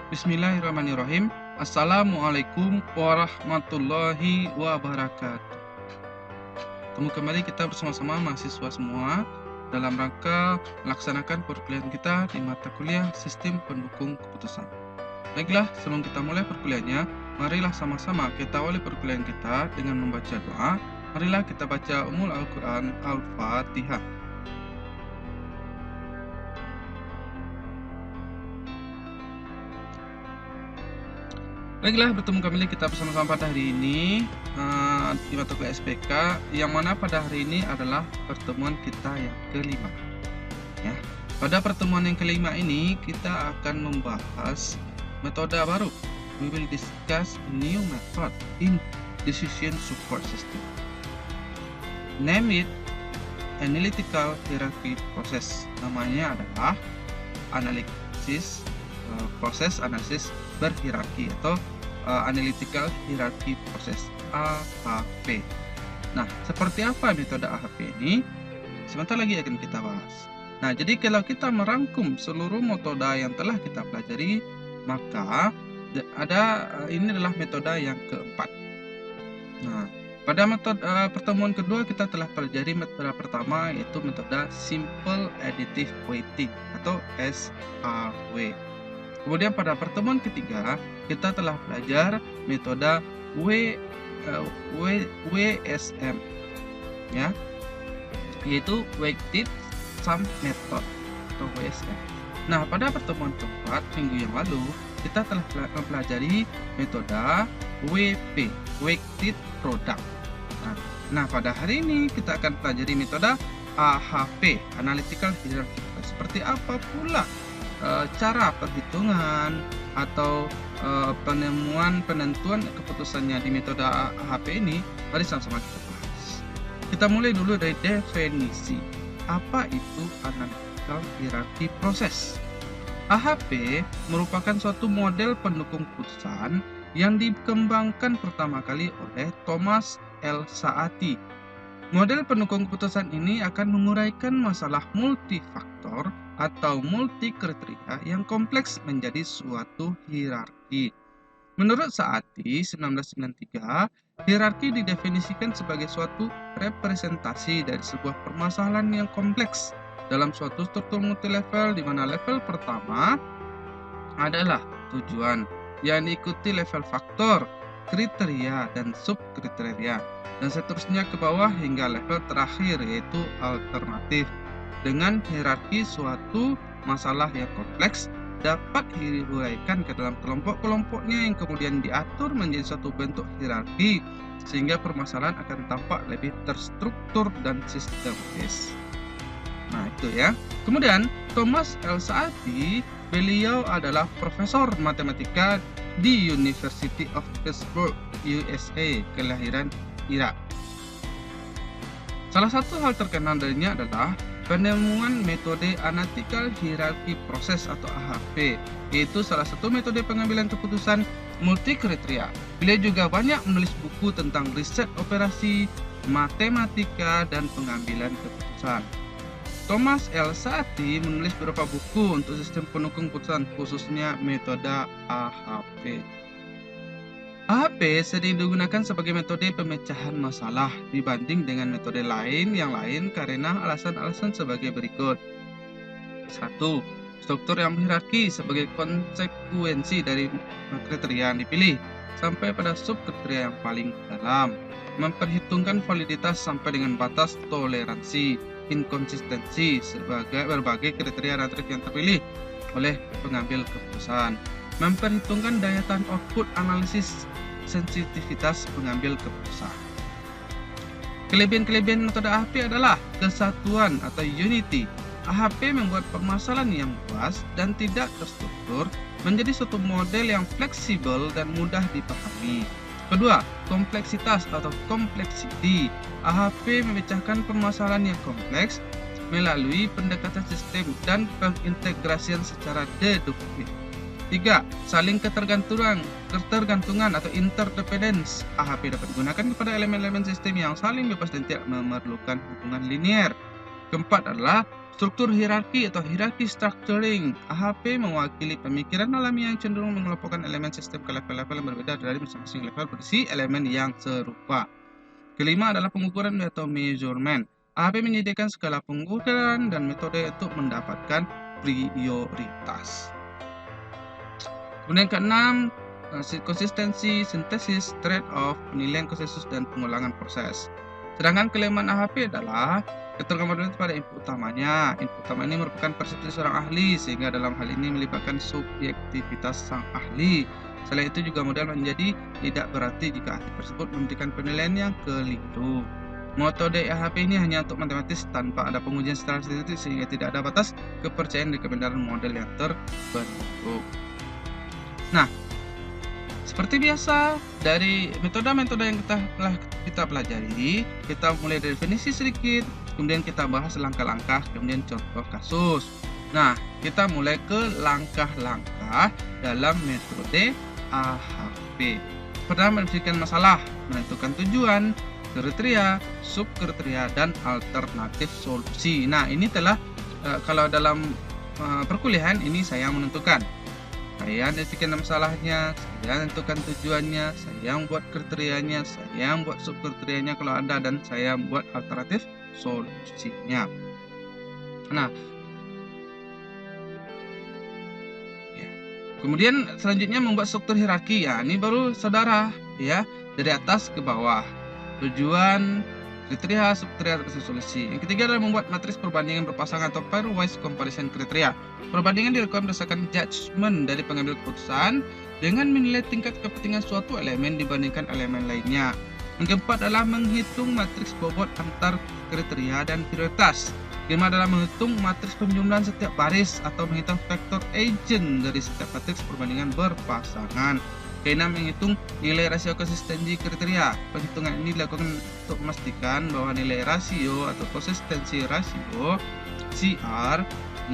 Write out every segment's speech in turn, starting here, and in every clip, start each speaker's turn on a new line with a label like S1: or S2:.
S1: Bismillahirrahmanirrahim. Assalamualaikum warahmatullahi wabarakatuh. Ketemu kembali kita bersama-sama mahasiswa semua dalam rangka melaksanakan perkuliahan kita di mata kuliah Sistem Pendukung Keputusan. Baiklah, sebelum kita mulai perkuliahannya, marilah sama-sama kita awali perkuliahan kita dengan membaca doa. Marilah kita baca Ummul Al-Quran Al-Fatihah. Baiklah, bertemu kembali kita bersama-sama pada hari ini di mata kuliah SPK, yang mana pada hari ini adalah pertemuan kita yang kelima. Ya, pada pertemuan yang kelima ini kita akan membahas metode baru. We will discuss new method in decision support system. Name it analytical hierarchy process. Namanya adalah proses analisis berhierarki atau analytical hierarchy process AHP. Nah, seperti apa metode AHP ini? Sebentar lagi akan kita bahas. Nah, jadi kalau kita merangkum seluruh metode yang telah kita pelajari, maka ini adalah metode yang keempat. Nah, pada metode pertemuan kedua kita telah pelajari metode pertama, yaitu metode Simple Additive Weighting atau SAW. Kemudian pada pertemuan ketiga kita telah belajar metode WSM, ya, yaitu Weighted Sum Method atau WSM. Nah, pada pertemuan keempat minggu yang lalu kita telah mempelajari metode WP, Weighted Product. Nah, pada hari ini kita akan pelajari metode AHP, Analytical Hierarchy. Seperti apa pula cara perhitungan atau penentuan keputusannya di metode AHP ini? Mari sama-sama kita bahas. Kita mulai dulu dari definisi. Apa itu analytical hierarchy process? AHP merupakan suatu model pendukung keputusan yang dikembangkan pertama kali oleh Thomas L. Saati. Model pendukung keputusan ini akan menguraikan masalah multifaktor atau multi kriteria yang kompleks menjadi suatu hierarki. Menurut Saati 1993, hierarki didefinisikan sebagai suatu representasi dari sebuah permasalahan yang kompleks dalam suatu struktur multilevel, di mana level pertama adalah tujuan yang diikuti level faktor, kriteria, dan subkriteria, dan seterusnya ke bawah hingga level terakhir yaitu alternatif. Dengan hierarki, suatu masalah yang kompleks dapat diuraikan ke dalam kelompok-kelompoknya yang kemudian diatur menjadi suatu bentuk hierarki sehingga permasalahan akan tampak lebih terstruktur dan sistematis. Nah, itu ya. Kemudian Thomas L. Saati, beliau adalah profesor matematika di University of Pittsburgh, USA, kelahiran Irak. Salah satu hal terkenal darinya adalah penemuan metode Analytical Hierarchy Process atau AHP, yaitu salah satu metode pengambilan keputusan multikriteria. Beliau juga banyak menulis buku tentang riset operasi, matematika, dan pengambilan keputusan. Thomas L. Saati menulis beberapa buku untuk sistem pendukung keputusan, khususnya metode AHP. AHP sering digunakan sebagai metode pemecahan masalah dibanding dengan metode lain karena alasan-alasan sebagai berikut. 1. Struktur yang berhierarki sebagai konsekuensi dari kriteria yang dipilih sampai pada subkriteria yang paling dalam. Memperhitungkan validitas sampai dengan batas toleransi, inkonsistensi sebagai berbagai kriteria natrik yang terpilih oleh pengambil keputusan. Memperhitungkan daya tahan output analisis sensitivitas pengambil keputusan. Kelebihan-kelebihan metode AHP adalah kesatuan atau unity. AHP membuat permasalahan yang luas dan tidak terstruktur menjadi suatu model yang fleksibel dan mudah dipahami. Kedua, kompleksitas atau complexity. AHP memecahkan permasalahan yang kompleks melalui pendekatan sistem dan pengintegrasian secara deduktif. 3. Saling ketergantungan atau interdependence. AHP dapat digunakan kepada elemen-elemen sistem yang saling bebas dan tidak memerlukan hubungan linier. Keempat adalah Struktur hierarki atau hierarchy structuring. AHP mewakili pemikiran alami yang cenderung mengelompokkan elemen sistem ke level-level yang berbeda dari masing-masing level berisi elemen yang serupa. Kelima adalah pengukuran atau measurement. AHP menyediakan skala pengukuran dan metode untuk mendapatkan prioritas. Kemudian keenam, konsistensi, sintesis, trade-off, penilaian konsensus, dan pengulangan proses. Sedangkan kelemahan AHP adalah ketergantungan pada input utamanya. Input utama ini merupakan persepsi seorang ahli, sehingga dalam hal ini melibatkan subjektivitas sang ahli. Selain itu juga modal menjadi tidak berarti jika ahli tersebut memberikan penilaian yang keliru. Metode AHP ini hanya untuk matematis tanpa ada pengujian secara statistik, sehingga tidak ada batas kepercayaan di kebenaran model yang terbentuk. Nah, seperti biasa, dari metode-metode yang telah kita pelajari, kita mulai dari definisi sedikit, kemudian kita bahas langkah-langkah, kemudian contoh kasus. Nah, kita mulai ke langkah-langkah dalam metode AHP. Pertama, mendefinisikan masalah, menentukan tujuan, kriteria, subkriteria, dan alternatif solusi. Nah, ini telah kalau dalam perkuliahan ini saya menentukan. Saya definisikan masalahnya, saya tentukan tujuannya, saya membuat kriterianya, saya membuat subkriterianya kalau ada, dan saya membuat alternatif solusinya. Nah, ya. Kemudian selanjutnya membuat struktur hierarki. Ya, ini baru saudara, ya, dari atas ke bawah. Tujuan, kriteria, subkriteria, dan solusi. Yang ketiga adalah membuat matriks perbandingan berpasangan atau pairwise comparison kriteria. Perbandingan dilakukan berdasarkan judgement dari pengambil keputusan dengan menilai tingkat kepentingan suatu elemen dibandingkan elemen lainnya. Yang keempat adalah menghitung matriks bobot antar kriteria dan prioritas. Kelima adalah menghitung matriks penjumlahan setiap baris atau menghitung faktor agent dari setiap matriks perbandingan berpasangan. Keenam, menghitung nilai rasio konsistensi kriteria. Penghitungan ini dilakukan untuk memastikan bahwa nilai rasio atau konsistensi rasio CR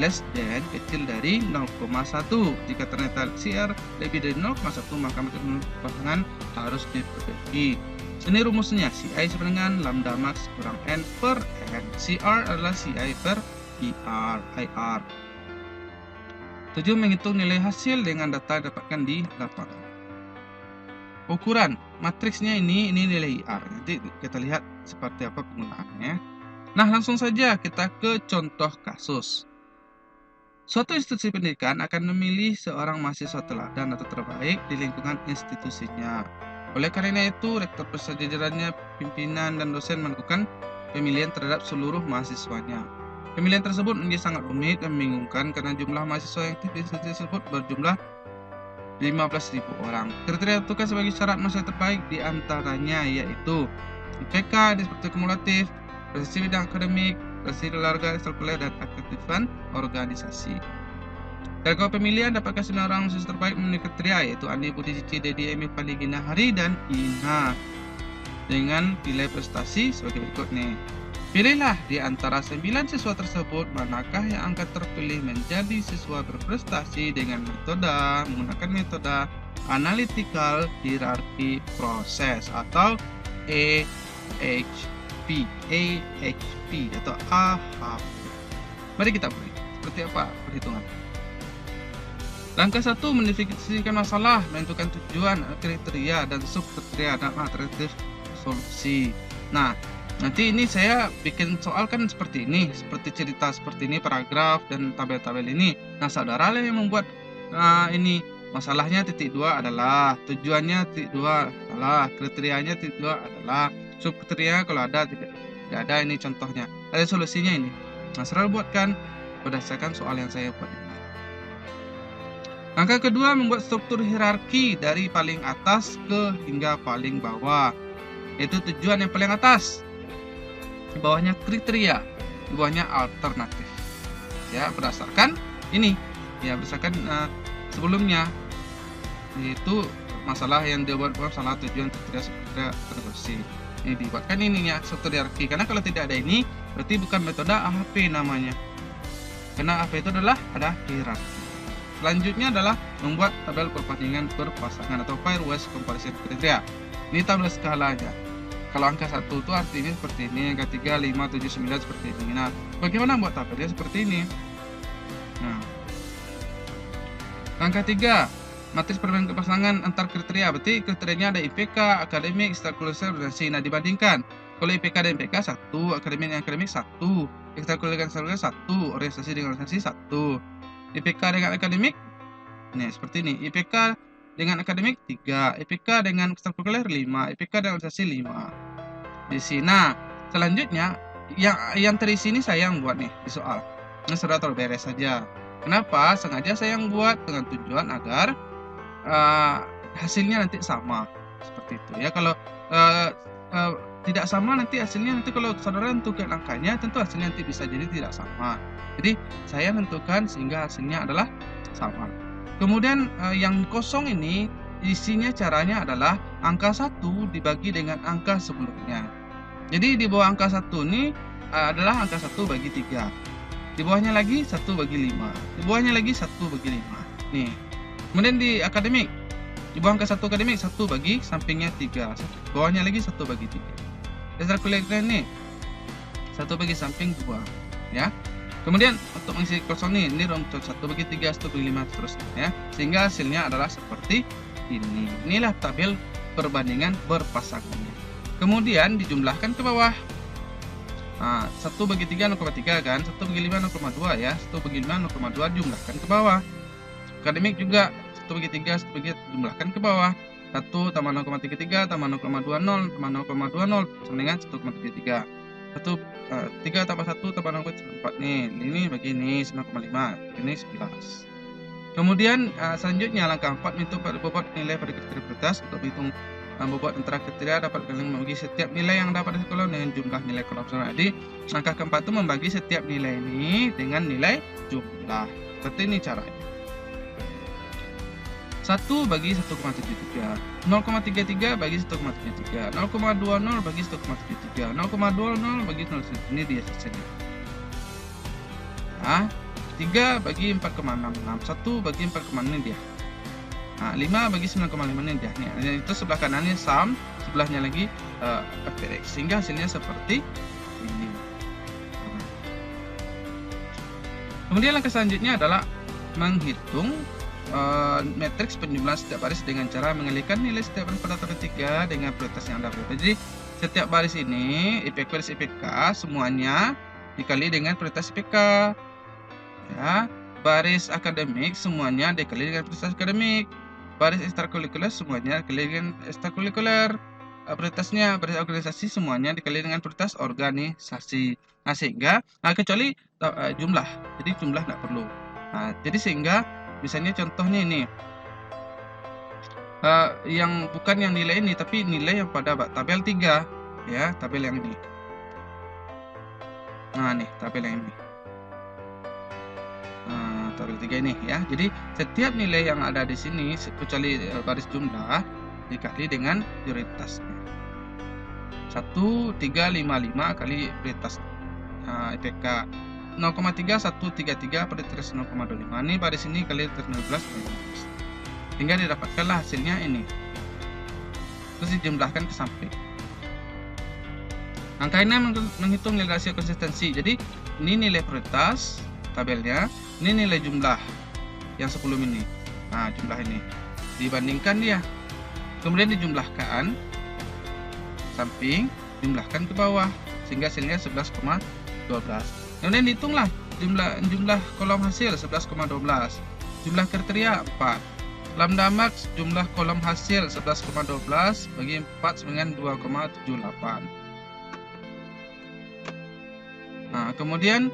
S1: less than kecil dari 0,1. Jika ternyata CR lebih dari 0,1, maka matriks pasangan harus diperbaiki. Ini rumusnya, CI sama dengan lambda max kurang N per N. CR adalah CI per IR. 7. Menghitung nilai hasil dengan data yang didapatkan di lapangan. Ukuran matriksnya ini nilai IR. Nanti kita lihat seperti apa penggunaannya. Nah, langsung saja kita ke contoh kasus. Suatu institusi pendidikan akan memilih seorang mahasiswa teladan atau terbaik di lingkungan institusinya. Oleh karena itu, rektor beserta jajarannya, pimpinan, dan dosen melakukan pemilihan terhadap seluruh mahasiswanya. Pemilihan tersebut menjadi sangat rumit dan membingungkan karena jumlah mahasiswa yang aktif di institusi tersebut berjumlah 15.000 orang. Kriteria tentukan sebagai syarat mahasiswa terbaik diantaranya yaitu IPK, seperti kumulatif, prestasi bidang akademik, prestasi keluarga, ekstrakurikuler, dan aktifan organisasi. Dalam pemilihan dapatkan 9 orang mahasiswa terbaik memenuhi kriteria yaitu Andi, Budi, Cici, Dedi, Emi, Fandi, Gina, Hari, dan Ina dengan nilai prestasi sebagai berikut nih. Pilihlah di antara 9 siswa tersebut manakah yang akan terpilih menjadi siswa berprestasi dengan menggunakan metode analytical hierarchy process atau AHP atau AHP. Mari kita mulai. Seperti apa perhitungan? Langkah 1, mendefinisikan masalah, menentukan tujuan, kriteria, dan subkriteria, dan alternatif solusi. Nah, nanti ini saya bikin soal kan seperti ini, seperti cerita seperti ini, paragraf dan tabel-tabel ini. Nah, saudara lah yang membuat ini masalahnya titik 2 adalah, tujuannya titik 2 adalah, kriterianya titik 2 adalah, subkriteria kalau ada tidak ada, ini contohnya. Ada solusinya ini. Nah, saudara buatkan berdasarkan soal yang saya buat ini. Langkah kedua, membuat struktur hierarki dari paling atas ke hingga paling bawah. Yaitu tujuan yang paling atas, di bawahnya kriteria, di bawahnya alternatif. Ya, berdasarkan ini, ya berdasarkan sebelumnya, yaitu masalah yang dibuat masalah tujuan kriteria solusi. Ini dibuatkan ininya struktur hierarki, karena kalau tidak ada ini berarti bukan metode AHP namanya. Karena AHP itu adalah ada hierarki. Selanjutnya adalah membuat tabel perbandingan berpasangan atau pairwise comparison kriteria. Ini tabel skalanya. Kalau angka 1 itu artinya seperti ini, angka 3, 5, 7, 9 seperti ini. Nah, bagaimana buat tabelnya seperti ini? Nah, angka 3, matriks perbandingan pasangan antar kriteria. Berarti kriterianya ada IPK, akademik, ekstrakurikuler, organisasi. Nah, dibandingkan. Kalau IPK dan IPK 1, akademik dan akademik 1, ekstrakurikuler dan ekstrakurikuler 1, organisasi dengan organisasi 1. IPK dengan akademik, nih seperti ini. IPK dengan akademik 3, IPK dengan ekstrakurikuler 5, IPK dengan organisasi 5. Di sini. Nah, selanjutnya yang terisi ini saya yang buat nih di soal. Ini sudah terberes saja. Kenapa? Sengaja saya yang buat dengan tujuan agar hasilnya nanti sama seperti itu ya. Kalau tidak sama nanti hasilnya, nanti kalau saudara tentukan angkanya, tentu hasilnya nanti bisa jadi tidak sama. Jadi saya tentukan sehingga hasilnya adalah sama. Kemudian yang kosong ini isinya caranya adalah angka 1 dibagi dengan angka sebelumnya. Jadi di bawah angka 1 ini adalah angka 1 bagi 3. Di bawahnya lagi 1 bagi 5. Di bawahnya lagi 1 bagi 5. Nih. Kemudian di akademik, di bawah angka 1 akademik 1 bagi sampingnya 3. Bawahnya lagi 1 bagi 3. Ekstrakurikuler ini 1 bagi samping 2, ya. Kemudian untuk mengisi kosong ini untuk 1 bagi 3, 1 bagi 5 seterusnya ya. Sehingga hasilnya adalah seperti ini. Inilah tabel perbandingan berpasangannya. Kemudian dijumlahkan ke bawah. Nah, 1 bagi 3 0,3 kan, 1 bagi 5 0,2 ya. 1 bagi 5 0,2 jumlahkan ke bawah. Akademik juga 1 bagi 3, 1 bagi jumlahkan ke bawah. 1 tambah 0,33 tambah 0,20 tambah 0,20 sama dengan 1,33. 3 tambah 1 tambah 0,4 nih. Ini bagi ini 9,5. Ini 11. Kemudian selanjutnya langkah 4 untuk bobot nilai pada kriteria prioritas. Untuk hitung bobot antara kriteria dapat kalian membagi setiap nilai yang dapat di kolom dengan jumlah nilai kolom. Jadi langkah keempat itu membagi setiap nilai ini dengan nilai jumlah. Seperti ini caranya. 1 bagi 1,73, 0,33 bagi 1,73, 0,20 bagi 1,73, 0,20 bagi 0, ini dia hasilnya. Nah, 3 bagi 4,66, 1 bagi 4,6 ini dia. Nah, 5 bagi 9,5 ini dia. Nih, itu sebelah kanannya sum, sebelahnya lagi FPX, sehingga hasilnya seperti ini. Kemudian langkah selanjutnya adalah menghitung matriks penjumlahan setiap baris dengan cara mengalihkan nilai setiap baris pada tabel 3 dengan prioritas yang ada. Jadi setiap baris ini IPK baris IPK semuanya dikali dengan prioritas IPK. Ya, baris akademik semuanya dikali dengan prioritas akademik. Baris ekstrakurikuler semuanya dikali dengan ekstrakurikuler. Prioritasnya baris organisasi semuanya dikali dengan prioritas organisasi. Nah, sehingga kecuali jumlah. Jadi jumlah tidak perlu. Nah, jadi sehingga misalnya contohnya ini yang bukan yang nilai ini, tapi nilai yang pada tabel 3 ya, tabel yang ini. Nah, nih tabel yang ini, tabel 3 ini ya. Jadi setiap nilai yang ada di sini kecuali baris jumlah dikali dengan prioritasnya. 1355 kali prioritas IPK 0,3133 pada terus 0,25. Ini baris ini kali terus 12 sehingga didapatkanlah hasilnya ini. Terus dijumlahkan ke samping. Angka ini menghitung nilai rasio konsistensi. Jadi ini nilai prioritas tabelnya, ini nilai jumlah yang sebelum ini. Nah, jumlah ini dibandingkan dia. Kemudian dijumlahkan samping, jumlahkan ke bawah sehingga hasilnya 11,12. Kemudian dihitunglah jumlah kolom hasil 11,12, jumlah kriteria 4, lambda max jumlah kolom hasil 11,12 bagi 4 dengan 2,78. Nah, kemudian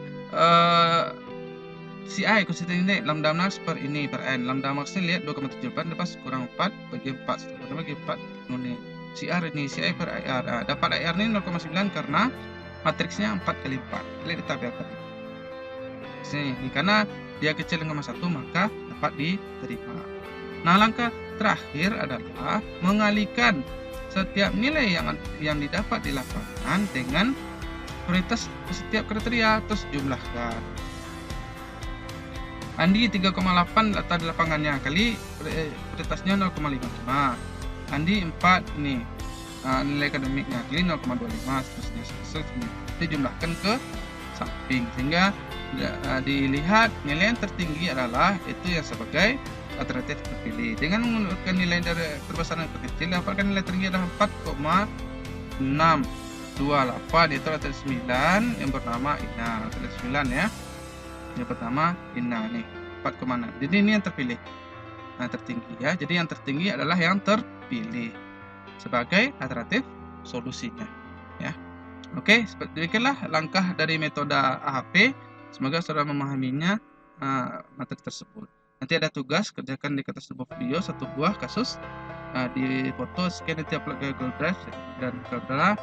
S1: CI konsistensi ini lambda max per ini per n. Lambda maxnya lihat 2,78 lepas kurang 4 bagi 4 bagi 4 ini. CR ini CI per IR. Nah, dapat IR ini 0,9 karena matriksnya 4 kali 4. Lihat di tabel tadi. Ini karena dia kecil dengan 1 maka dapat diterima. Nah, langkah terakhir adalah mengalihkan setiap nilai yang didapat di lapangan dengan prioritas setiap kriteria, terus jumlahkan. Andi 3,8 data di lapangannya kali prioritasnya 0,55. Andi 4 ini nilai akademiknya nilai 0,25 seterusnya dijumlahkan ke samping sehingga dilihat nilai yang tertinggi adalah itu yang sebagai alternatif terpilih. Dengan menggunakan nilai dari perbesaran yang terkecil, dapatkan nilai tertinggi adalah 4,628, yaitu alternatif 9 yang bernama Ina. Alternatif 9 ya, yang pertama Ina nih 4,6. Jadi ini yang terpilih, tertinggi ya. Jadi yang tertinggi adalah yang terpilih sebagai alternatif solusinya ya. Oke, seperti demikianlah langkah dari metode AHP. Semoga saudara memahaminya materi tersebut. Nanti ada tugas, kerjakan di atas sebuah video satu buah kasus, di foto, scan, nanti upload ke Google Drive, dan saudara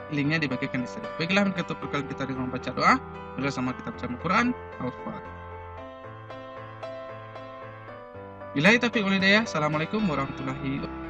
S1: linknya dibagikan di sini. Baiklah, kita perkali kita dengan membaca doa bersama kita baca Al-Quran. Al-Fatihah. Billahi taufiq wal hidayah. Assalamualaikum warahmatullahi wabarakatuh.